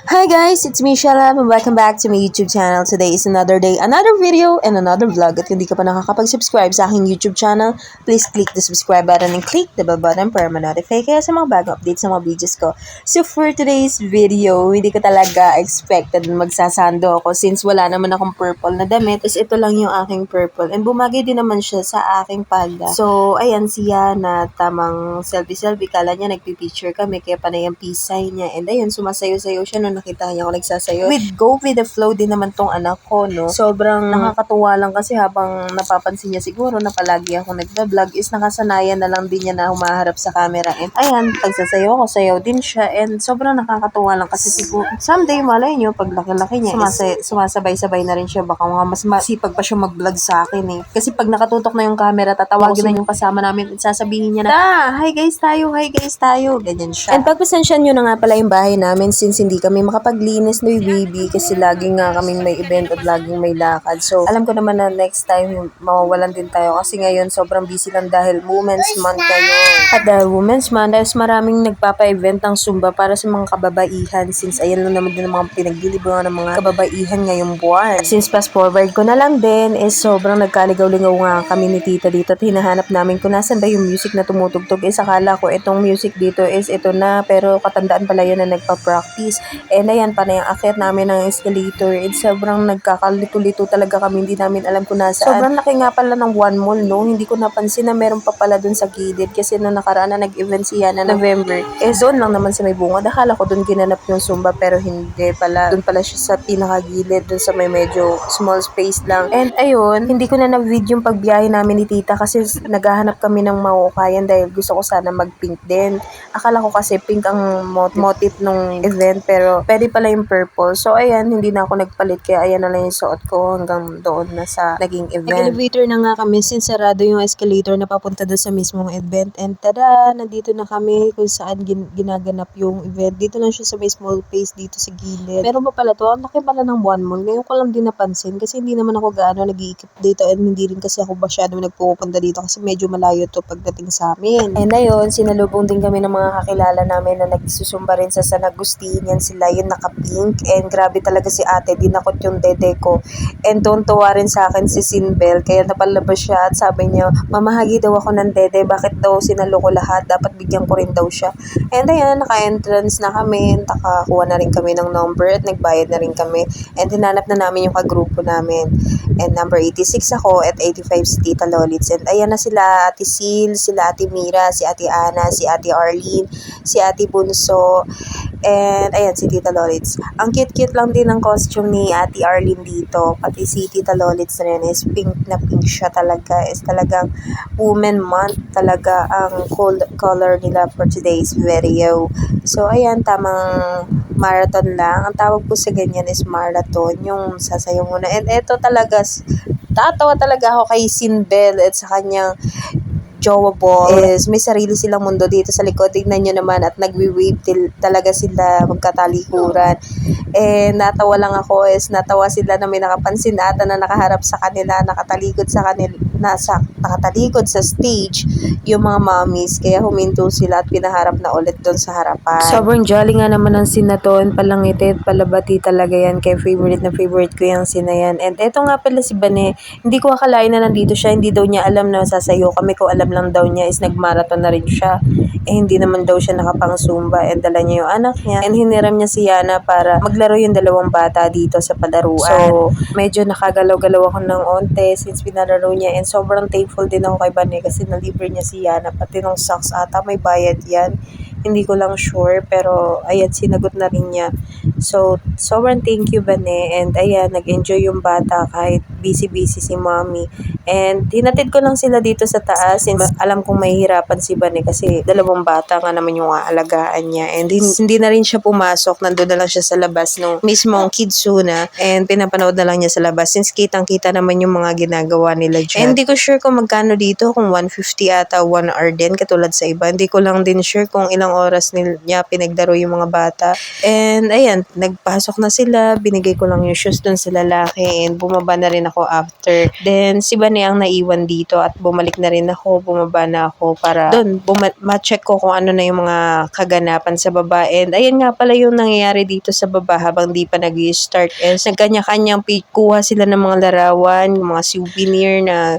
Hi guys, it's me Shalab and welcome back to my YouTube channel. Today is another day, another video, and another vlog. At kung di ka pa nakakapag-subscribe sa aking YouTube channel, please click the subscribe button and click the bell button para ma-notify kayo sa mga bagong updates sa mga videos ko. So for today's video, hindi ko talaga expected na magsasando ako since wala naman akong purple na damit. Tapos ito lang yung aking purple and bumagay din naman siya sa aking palda. So ayan siya na tamang selfie-selfie. Kala niya nagpipicture kami kaya panay ang peace sign niya. And ayun, sumasayo-sayo siya nung nakita niya ako nagsasayo. Go with the flow din naman tong anak ko, no? Sobrang nakakatuwa lang kasi habang napapansin niya siguro na palagi ako nagda-vlog is nakasanayan na lang din niya na humaharap sa camera. And ayan, pagsasayo ako, sayaw din siya. And sobrang nakakatuwa lang kasi siguro someday, malay niyo, pag laki-laki niya, sumasabay-sabay na rin siya. Baka mga mas masipag pa siya mag-vlog sa akin eh. Kasi pag nakatutok na yung camera, tatawagin na yung kasama namin at sasabihin niya na, hi guys tayo. Ganyan siya. And pagpasensyan nyo na nga pala yung bahay namin since hindi kami makapaglinis ni baby kasi laging nga kaming may event at laging may lakad. So, alam ko naman na next time mawawalan din tayo kasi ngayon sobrang busy lang dahil Women's Month ngayon. At dahil Women's Month, dahil maraming nagpapa-event ng Zumba para sa mga kababaihan since ayan lang naman din ang mga pinaglilibangan ng mga kababaihan ngayong buwan. Since fast forward ko na lang din is sobrang nagkaligaw-lingaw nga kami ni tita dito at hinahanap namin kung nasan ba yung music na tumutugtog. Akala ko itong music dito is ito na pero katandaan pala yun na nagpa-practice. And ayan, panay ang akyat namin ng escalator. It's sobrang nagkakalito-lito talaga kami. Hindi namin alam kung nasaan. Sobrang laki nga pala ng one mall, no? Hindi ko napansin na meron pa pala dun sa gilid. Kasi nung nakaraan na nag-event siya na November, doon lang naman sa may bunga. Akala ko dun ginanap yung Zumba pero hindi pala. Dun pala siya sa pinakagilid. Dun sa may medyo small space lang. And ayun, hindi ko na na-video yung pagbiyahe namin ni tita kasi naghahanap kami ng mauukayan dahil gusto ko sana mag-pink din. Akala ko kasi pink ang motif nung event pero pwede pala yung purple. So ayan, hindi na ako nagpalit kaya ayan na lang yung suot ko hanggang doon na sa naging event. Nag-elevator na nga kami since sarado yung escalator na papunta doon sa mismong event. And tada, nandito na kami kung saan ginaganap yung event. Dito lang siya sa may small place dito sa gilid. Meron pa pala to? Ang laki pala ng one mall. Ngayon ko lang din napansin kasi hindi naman ako gaano nag-iikip dito and hindi rin kasi ako masyado nagpupunta dito kasi medyo malayo to pagdating sa amin. And ayun, sinalubong din kami ng mga kakilala namin na nagsusumba rin sa San Agustin. Yan sila yung naka-pink. And grabe talaga si ate, dinakot yung dede ko. And tuwa rin sa akin si Sinbel. Kaya napalabas siya at sabi niya, mamahagi daw ako ng dede. Bakit daw sinalo ko lahat? Dapat bigyan ko rin daw siya. And ayan, naka-entrance na kami. Nakakuha na rin kami ng number at nagbayad na rin kami. And hinanap na namin yung kagrupo namin. And number 86 ako at 85 si Tita Lolitz. And ayan na sila, Ate Sil, sila Ate Mira, si Ate Ana, si Ate Arlene, si Ate Bunso, and ayan si Tita Lolitz. Ang cute-cute lang din ng costume ni Ate Arlene dito. Pati si Tita Lolitz na rin is pink na pink siya talaga. Is talagang Women Month talaga ang color nila for today's video. So ayan, tamang marathon lang. Ang tawag po sa ganyan is marathon. Yung sasayaw muna. And eto talaga, tatawa talaga ako kay Sinbel at sa kanyang Jowa Ball is may sarili silang mundo dito sa likod. Tignan nyo naman at nagwi-wave talaga sila magkatalikuran. Natawa lang ako natawa sila na may nakapansin ata na nakaharap sa kanila, nakatalikod sa stage yung mga mommies. Kaya huminto sila at pinaharap na ulit doon sa harapan. Sobrang jolly nga naman ng sinaton, palangiti at palabati talaga yan. Kaya favorite na favorite ko yung sinayan. And eto nga pala si Bane, hindi ko akalain na nandito siya. Hindi daw niya alam na sasayo kami. Ko alam lang daw niya is nagmarathon na rin siya. Hindi naman daw siya nakapang Zumba and dala niya yung anak niya and hiniram niya si Yana para maglaro yung dalawang bata dito sa palaruan. So, medyo nakagalaw-galaw ako ng onte since pinalaro niya and sobrang thankful din ako kay Bane kasi nalibre niya si Yana. Pati nung socks ata may bayad yan. Hindi ko lang sure pero ayan, sinagot na rin niya. So, sobrang thank you Bane and ayan, nag-enjoy yung bata kahit busy-busy si mommy. And hinatid ko lang sila dito sa taas since alam kong mahihirapan si Bane kasi dalawang bata nga naman yung aalagaan niya. And hindi na rin siya pumasok. Nandun na lang siya sa labas nung mismong Kidzuna and pinapanood na lang niya sa labas since kitang-kita naman yung mga ginagawa nila dyan. And hindi ko sure kung magkano dito, kung 150 ata 1 hour din katulad sa iba. Hindi ko lang din sure kung ilang oras niya pinaglaro yung mga bata. And ayan, nagpasok na sila. Binigay ko lang yung shoes dun sa lalaki and bumaba na rin ako after. Then si Bane ang naiwan dito at bumalik na rin ako, bumaba na ako para doon ma-check ko kung ano na yung mga kaganapan sa baba. And ayan nga pala yung nangyayari dito sa baba habang di pa nag-start is nagkanya-kanyang kuha sila ng mga larawan, mga souvenir na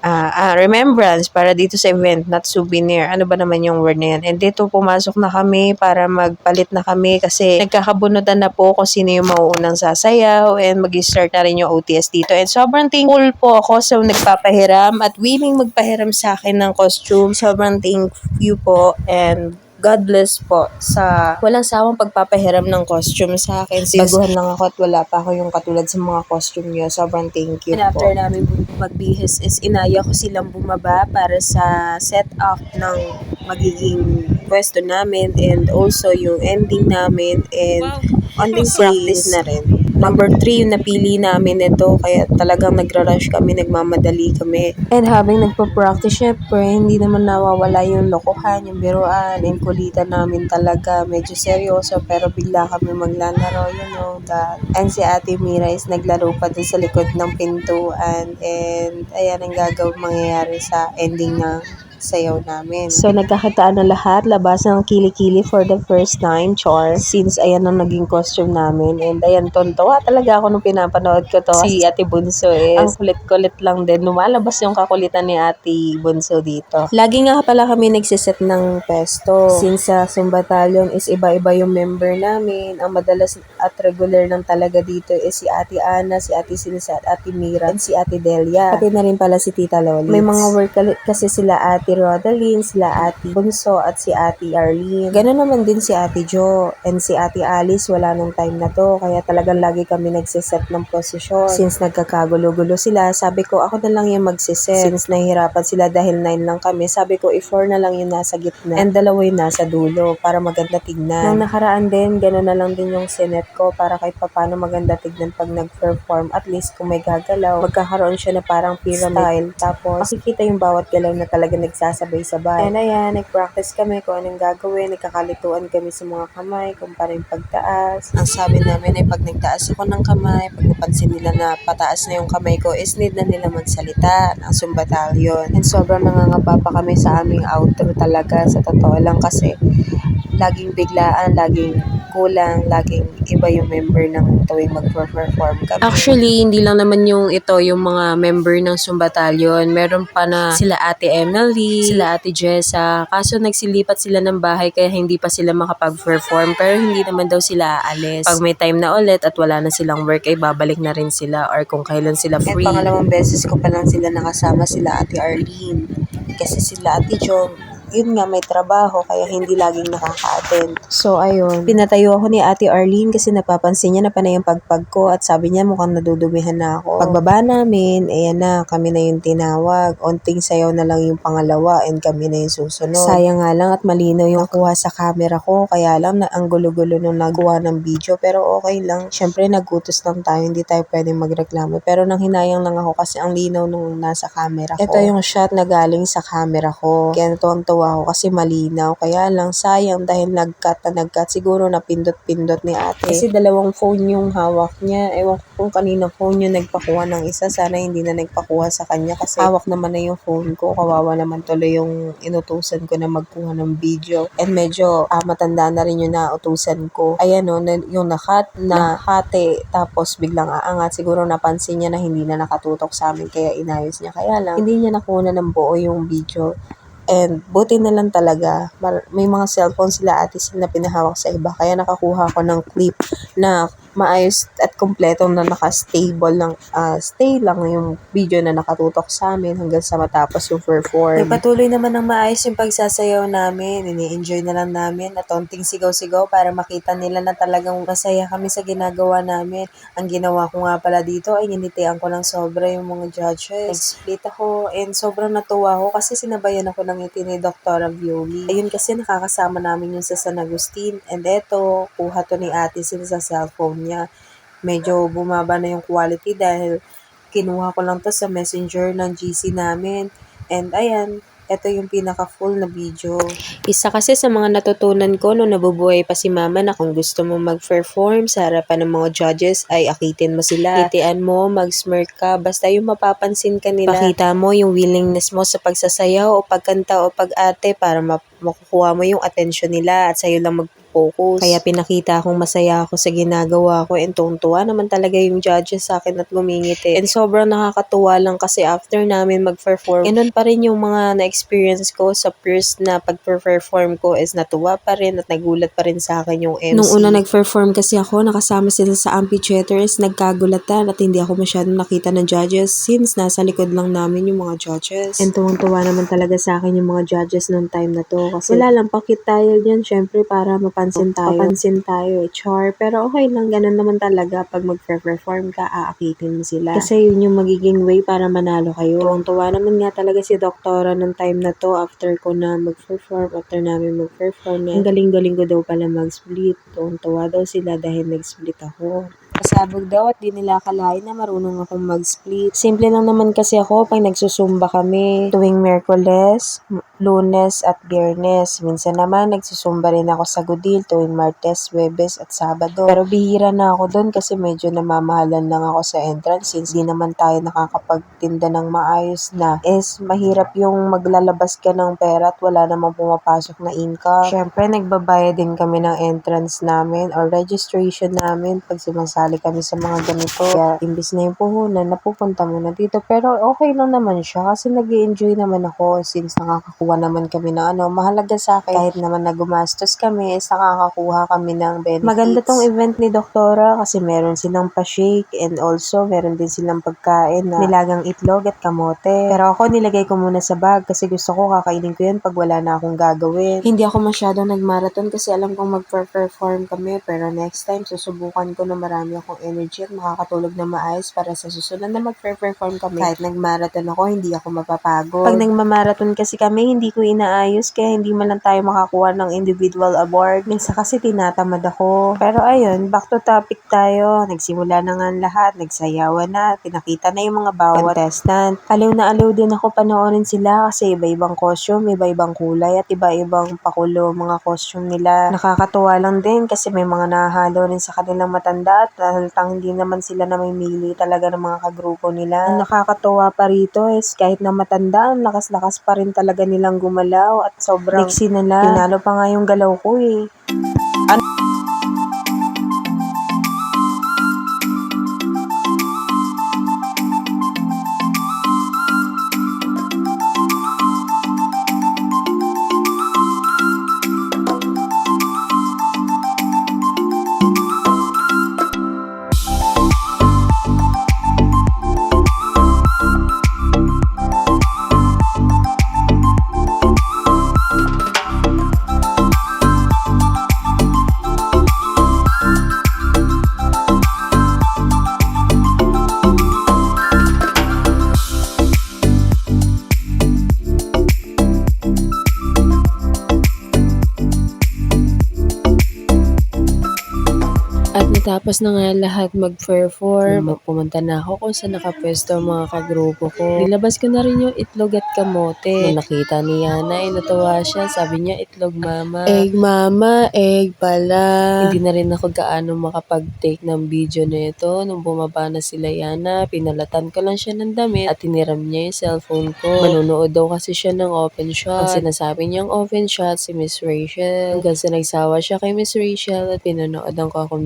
remembrance para dito sa event, not souvenir. Ano ba naman yung word na yan? And dito pumasok na kami para magpalit na kami kasi nagkakabunutan na po kung sino yung mauunang sasayaw and mag-start na rin yung OTS dito. And sobrang thankful po ako sa nagpapahiram at willing magpahiram sa akin ng costume. Sobrang thank you po and God bless po sa walang sawang pagpapahiram ng costume sa akin. Baguhan lang ako at wala pa ako yung katulad sa mga costume niyo. Sobrang thank you po. After namin magbihis is inaya ko silang bumaba para sa set up ng magiging pwesto namin and also yung ending namin and ending practice na rin. Number 3 yung napili namin ito kaya talagang nagra-rush kami, nagmamadali kami. And habang nagpa-practice, syempre, hindi naman nawawala yung lokohan, yung biruan, and kulitan namin talaga. Medyo seryoso pero bigla kami maglalaro, you know that. And si Ate Mira is naglaro pa dun sa likod ng pintuan and ayan ang mangyayari sa ending ng sayaw namin. So, nagkakitaan na lahat. Labas ng kilikili for the first time, char. Since ayan ang naging costume namin. And ayan, tontawa talaga ako nung pinapanood ko to. Si Ate Bunso is ang kulit-kulit lang din. Lumalabas yung kakulitan ni Ate Bunso dito. Lagi nga pala kami nagsiset ng pesto. Since sa Sumbatalyon is iba-iba yung member namin. Ang madalas at regular lang talaga dito is si Ate Ana, si Ate Sinisa at Ate Mira, and si Ate Delia. Pati na rin pala si Tita Loli. May mga work kasi sila Ate Rodaline, sila Ate Bunso at si Ate Arlene. Ganun naman din si Ate Jo and si Ate Alice, wala nung time na to kaya talagang lagi kami nagsiset ng posisyon. Since nagkakagulo-gulo sila, sabi ko ako na lang yung magsiset. Since nahihirapan sila dahil 9 lang kami, sabi ko 4 na lang yung nasa gitna and 2 yung nasa dulo para maganda tignan. Nung nakaraan din, ganun na lang din yung sinet ko para kahit papano maganda tignan pag nag-perform. At least kung may gagalaw, magkakaroon siya na parang pyramid style. Tapos makikita yung bawat galaw na talaga nagsasabay-sabay. And ayan, nag-practice kami kung anong gagawin. Nagkakalituan kami sa mga kamay, kung paano yung pagtaas. Ang sabi namin ay pag nagtaas ako ng kamay, pag napansin nila na pataas na yung kamay ko, is need na nila magsalita ng Sumbatalyon. And sobrang nangangapa pa kami sa aming outro talaga. Sa totoo lang kasi laging biglaan, laging kulang, laging iba yung member ng tuwing mag-perform kami. Actually, hindi lang naman yung ito, yung mga member ng Sumbatalyon. Meron pa na sila Ate Emily, sila Ate Jessa. Kaso nagsilipat sila ng bahay kaya hindi pa sila makapag-perform. Pero hindi naman daw sila aalis. Pag may time na ulit at wala na silang work, ay babalik na rin sila or kung kailan sila free. And pangalawang beses ko pa lang sila nakasama, sila Ate Arlene. Kasi sila Ate Jo, yun nga, may trabaho kaya hindi laging nakaka-attend. So, ayun. Pinatayo ako ni Ate Arlene kasi napapansin niya na panay yung pagpag ko at sabi niya mukhang nadudumihan na ako. Pagbaba namin, ayan na, kami na yung tinawag. Onting sayaw na lang yung pangalawa and kami na yung susunod. Sayang nga lang at malinaw yung nakuha sa camera ko kaya lang na ang gulo-gulo nung nagawa ng video pero okay lang. Syempre, nagutos lang tayo, hindi tayo pwedeng magreklamo. Pero nang hinayang lang ako kasi ang linaw nung nasa camera ko. Ito yung shot na galing sa camera ko. Kaya natuwang-tuwa ako kasi malinaw. Kaya lang sayang dahil nag-cut. Siguro napindot-pindot ni ate. Kasi 2 phone yung hawak niya. Ewan ko kung kanina phone yung nagpakuha ng isa. Sana hindi na nagpakuha sa kanya kasi hawak naman na yung phone ko. Kawawa naman tuloy yung inutusan ko na magkuha ng video. And medyo matanda na rin yung nautusan ko. Ayan o, yung nakat na hati tapos biglang aangat. Siguro napansin niya na hindi na nakatutok sa amin kaya inayos niya. Kaya lang, hindi niya nakuha ng buo yung video. And buti na lang talaga, may mga cellphone sila ate na pinahawak sa iba. Kaya nakakuha ko ng clip na maayos at kompleto na naka-stable lang, stay lang yung video na nakatutok sa amin hanggang sa matapos yung perform. Patuloy naman ng maayos yung pagsasayaw namin. Ini-enjoy na lang namin at onting sigaw-sigaw para makita nila na talagang masaya kami sa ginagawa namin. Ang ginawa ko nga pala dito ay ninitian ko ng sobra yung mga judges. Nag-split ako and sobrang natuwa ako kasi sinabayan ako ng ngiti ni Dr. Violi. Ayun kasi nakakasama namin yung sa San Agustin and eto, kuha to ni ate sila sa cellphone niya. Medyo bumaba na yung quality dahil kinuha ko lang to sa messenger ng GC namin. And ayan, ito yung pinaka-full na video. Isa kasi sa mga natutunan ko nung nabubuhay pa si mama na kung gusto mo mag-perform sa harapan ng mga judges ay akitin mo sila. Titian mo, mag-smirk ka, basta yung mapapansin ka nila. Pakita mo yung willingness mo sa pagsasayaw o pagkanta o pag-ate para makukuha mo yung attention nila at sa'yo lang mag-focus. Kaya pinakita akong masaya ako sa ginagawa ko and tuwang-tuwa naman talaga yung judges sa akin at ngumingiti. And sobrang nakakatuwa lang kasi after namin mag-perform, ganun pa rin yung mga na-experience ko sa first na pag-perform ko is natuwa pa rin at nagulat pa rin sa akin yung MC. Nung una nag-perform kasi ako, nakasama sila sa amphitheater is nagkagulatan at hindi ako masyadong nakita ng judges since nasa likod lang namin yung mga judges. And tuwang-tuwa naman talaga sa akin yung mga judges nung time na to kasi wala lang, pakit tayo dyan syempre para mapansin tayo, char. Pero okay lang, ganun naman talaga pag mag-perform ka, aakitin mo sila. Kasi yun yung magiging way para manalo kayo. Tuwang-tuwa naman nga talaga si Doktora nung time na to after ko na mag-perform, after namin mag-perform. Ang galing-galing ko daw pala mag-split. Tuwang-tuwa daw sila dahil nag-split ako. Pasabog daw at di nila akalain na marunong akong mag-split. Simple lang naman kasi ako pag nagsusumba kami tuwing Miyerkules, Lunes at Biyernes. Minsan naman nagsusumba rin ako sa Gudil tuwing Martes, Huwebes at Sabado. Pero bihira na ako doon kasi medyo namamahalan lang ako sa entrance since di naman tayo nakakapagtinda ng maayos na. Mahirap yung maglalabas ka ng pera at wala namang pumapasok na income. Syempre nagbabayad din kami ng entrance namin or registration namin pag sumasali kami sa mga ganito. Kaya imbis na yung puhunan, napupunta muna dito. Pero okay lang naman siya kasi nag-i-enjoy naman ako since nakakakuha naman kami ng mahalaga sa akin. Kahit naman na gumastos kami, nakakakuha kami ng benefits. Maganda tong event ni Doktora kasi meron silang pa-shake and also meron din silang pagkain na nilagang itlog at kamote. Pero ako nilagay ko muna sa bag kasi gusto ko kakainin ko yan pag wala na akong gagawin. Hindi ako masyadong nag-marathon kasi alam kong mag-perform kami pero next time susubukan ko na marami akong energy at makakatulog na maayos para sa susunod na mag-perform kami. Kahit nag-marathon ako, hindi ako mapapagod. Pag nagmamarathon kasi kami, hindi ko inaayos kaya hindi man lang tayo makakuha ng individual award. Minsan kasi tinatamad ako. Pero ayun, back to topic tayo. Nagsimula na nga lahat, nagsayawan na, pinakita na yung mga bawat contestant. Aliw na aliw din ako panoorin sila kasi iba-ibang costume, iba-ibang kulay at iba-ibang pakulo mga costume nila. Nakakatuwa lang din kasi may mga nahahalo rin sa kanilang matanda at halatang hindi naman sila namimili talaga ng mga kagrupo nila. Ang nakakatuwa pa rito is kahit na matanda, ang lakas-lakas pa rin talaga nilang gumalaw at sobrang liksi nila. Pinalo pa nga yung galaw ko eh. At natapos na nga lahat mag-perform, pumunta na ako kung saan nakapwesto ang mga kagrupo ko. Nilabas ko na rin yung itlog at kamote. Nung nakita ni Yana, natuwa siya. Sabi niya, itlog mama. Egg mama, egg pala. Hindi na rin ako gaano makapag-take ng video nito. Nung bumaba na sila Yana, pinalatan ko lang siya ng damit at tiniram niya yung cellphone ko. Manunood daw kasi siya ng open shot. Ang sinasabi niyang open shot si Miss Rachel. Hanggang sa nagsawa siya kay Miss Rachel at pinanood ako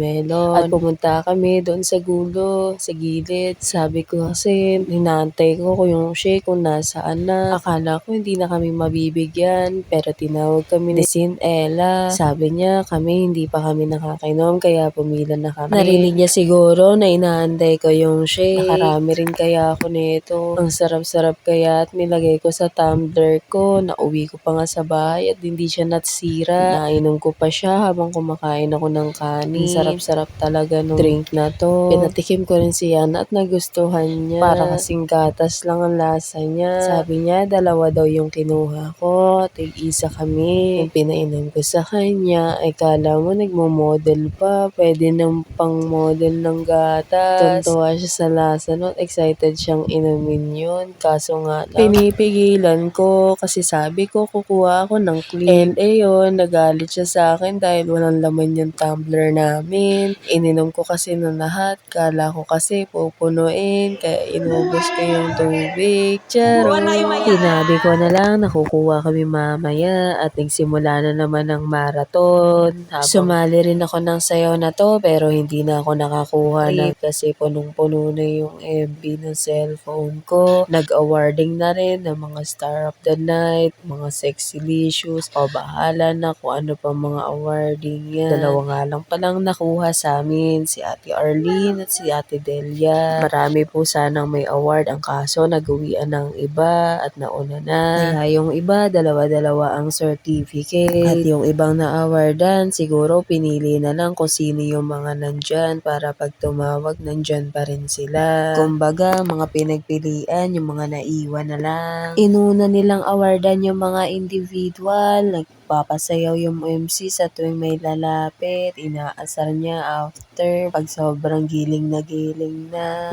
at pumunta kami doon sa gulo, sa gilid. Sabi ko kasi, hinantay ko kung yung shake kung nasaan na. Akala ko hindi na kami mabibigyan, pero tinawag kami ni Sin Ella. Sabi niya, hindi pa kami nakakainom, kaya pumila na kami. Narinig niya siguro na inaantay ko yung shake. Nakarami rin kaya ako nito. Ang sarap-sarap kaya at nilagay ko sa tumbler ko. Nauwi ko pa nga sa bahay at hindi siya natsira. Nainom ko pa siya habang kumakain ako ng kanin. Sarap-sarap sarap talaga nung drink na to. Pinatikim ko rin si Yana at nagustuhan niya. Para kasing gatas lang ang lasa niya. Sabi niya, 2 daw yung kinuha ko. Tig-isa kami. Yung pinainom ko sa kanya, ay kala mo nagmo-model pa. Pwede nang pang-model ng gatas. Tuntua siya sa lasa nun. Excited siyang inumin yun. Kaso nga lang, pinipigilan ko kasi sabi ko kukuha ako ng clean. Yun, nagalit siya sa akin dahil walang laman yung tumbler namin. Ininom ko kasi ng lahat. Kala ko kasi pupunuin. Kaya inubos ko yung tubig. Charo! Sinabi ko na lang nakukuha kami mamaya at nagsimula na naman ng marathon. Sumali rin ako ng sayaw na to pero hindi na ako nakakuha na kasi punong-puno na yung MB ng cellphone ko. Nag-awarding na rin ng mga Star of the Night, mga Sexylicious. O bahala na kung ano pa mga awarding yan. 2 nga lang palang nakuha sa amin, si Ate Arlene at si Ate Delia. Marami po sanang may award, ang kaso nag-uwian ng iba at nauna na. Kaya yung iba, 2 ang certificate. At yung ibang na-awardan, siguro pinili na lang kung sino yung mga nandyan para pag tumawag, nandyan pa rin sila. Kumbaga, mga pinagpilian, yung mga naiwan na lang. Inuna nilang awardan yung mga individual, nagpapasayaw yung MC sa tuwing may lalapit, inaasar niya after pag sobrang giling na.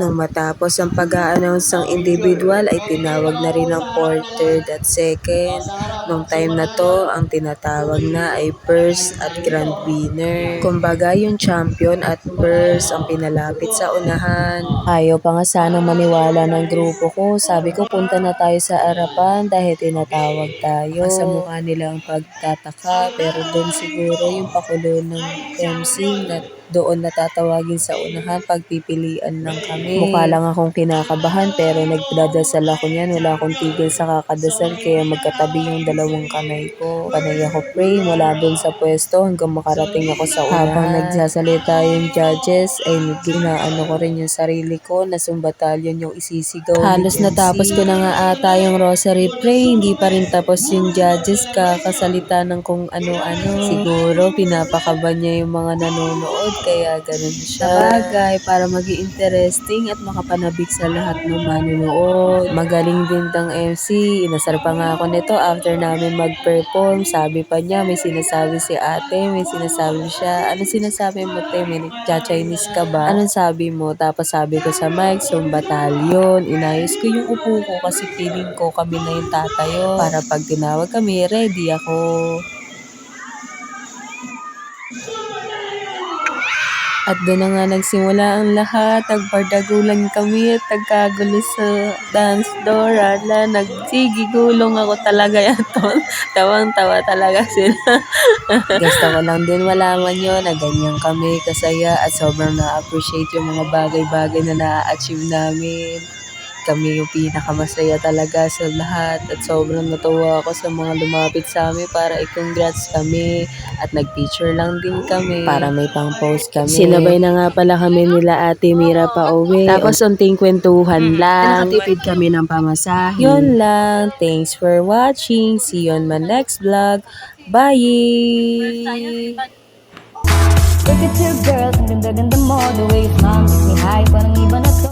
Nung matapos ang pag-a-announce ng individual ay tinawag na rin ang 4th, 3rd at 2nd. Nung time na to, ang tinatawag na ay first at grand winner. Kumbaga yung champion at first ang pinalapit sa unahan. Ayaw pa nga sanang maniwala ng grupo ko. Sabi ko punta na tayo sa harapan dahil tinatawag tayo. Sa mukha nila ang pagtataka pero doon siguro yung pakulo ng MC na doon natatawagin sa unahan, pagpipilian lang kami. Mukha lang akong kinakabahan pero nagdadasal ako niyan. Wala akong tigil sa kakadasal kaya magkatabi yung 2 kamay ko. Panay ako pray mula doon sa pwesto hanggang makarating ako sa unahan. Habang nagsasalita yung judges ay ginaano ko rin yung sarili ko na sumbatalyon yung isisigaw. Halos natapos ko na nga ata yung rosary pray, hindi pa rin tapos yung judges kakasalita ng kung ano-ano. Siguro pinapakaban niya yung mga nanonood kaya ganun siya. Sabagay, para maging interesting at makapanabik sa lahat ng manonood. Magaling din tang MC. Inasar pa nga ako nito after namin mag-perform. Sabi pa niya, may sinasabi si ate, may sinasabi siya. Ano sinasabi mo, te? May nagcha-Chinese ka ba? Anong sabi mo? Tapos sabi ko sa mic, batalyon. Inayos ko yung upo ko kasi feeling ko kami na yung tatayo. Para pag tinawag kami, ready ako. At doon na nga nagsimula ang lahat. Nagbardagulan kami at nagkagulo sa dance door. Ala, nagsigigulong ako talaga yan. Tawang-tawa talaga sila. Gusto ko lang din malaman nyo na ganyan kami kasaya at sobrang na-appreciate yung mga bagay-bagay na na-achieve namin. Kami yung pinakamasaya talaga sa lahat at sobrang natuwa ako sa mga lumapit sa amin para i-congrats kami at nag-picture lang din kami para may pang-post kami. Sinabay na nga pala kami nila Ate Mira pa uwi. Tapos unting kwentuhan lang. Nakatipid kami ng pamasahe. Yun lang. Thanks for watching. See you on my next vlog. Bye! Look at you girls, ang ganda-ganda mo. The way you smile makes me high, parang iba na to.